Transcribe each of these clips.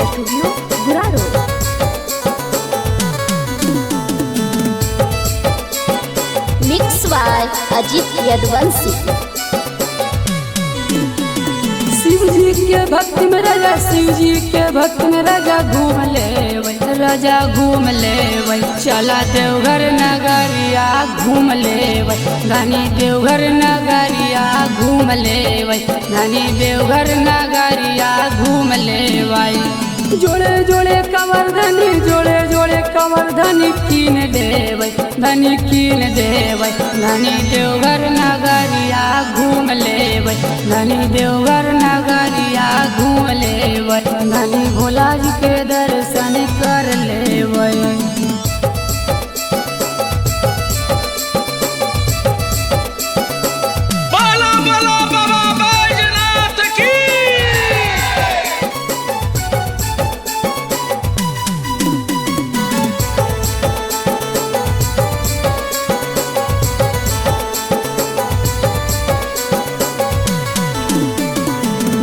Studio Guraro. Mix by Ajit Yaduvanshi. Shiv ji के भक्ति में राजा, शिव जी के भक्ति में राजा घूम ले राजा घूम ले चला देवघर नगरिया घूम ले धनी देवघर नगरिया घूम ले धनी देवघर नगरिया घूम ले जोड़े जोड़े कमर धनी, जोड़े जोड़े कमर धनी कीन देव धनी कीन देव धनी देवघर नगरिया घूम ले धनी देवघर नगरिया घूम ले धनी भोला जी के दर्शन कर ले।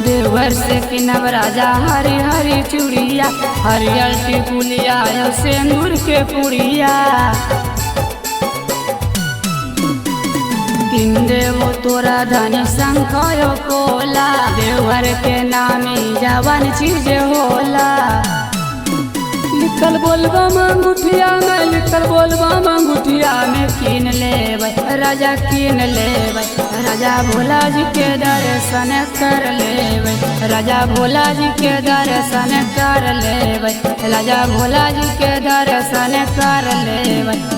देवघर से किनब राजा हरी हरी चूड़िया, हरियर टिकुलिया सिंदूर के पुड़िया किन देवो तोरा धनी शंख कोला, देवघर के नामी जवान चीज होला। लिखल बोलबा अंगूठिया में, लिखल बोलबा अंगूठिया में कीन ले राजा कीन ले राजा भोला जी के दर्शन कर ले राजा भोला जी के दर्शन कर ले राजा भोला जी के दर्शन कर ले।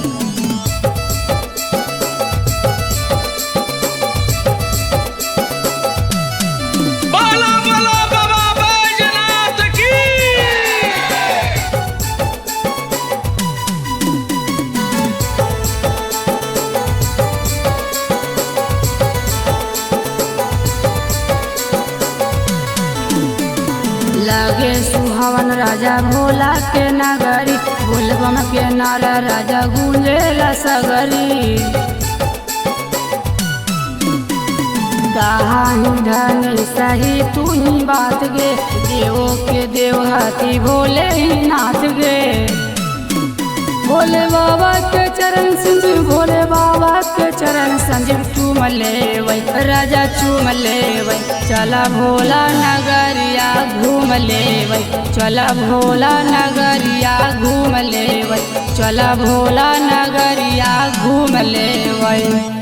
लगे सुहावन राजा भोला के नगरी, बोलबम के नारा राजा गूंजेला सगरी। कहानी धनी सही तू ही बात गे, देवों के देव हाथी भोले ही नाथ गे। भोले बाबा के चरण संजीव, भोले बाबा के चरण संजीव चूम ले राजा चूम ले चला भोला नगरिया घूम ले चला भोला नगरिया घूम ले चला भोला नगरिया घूम ले।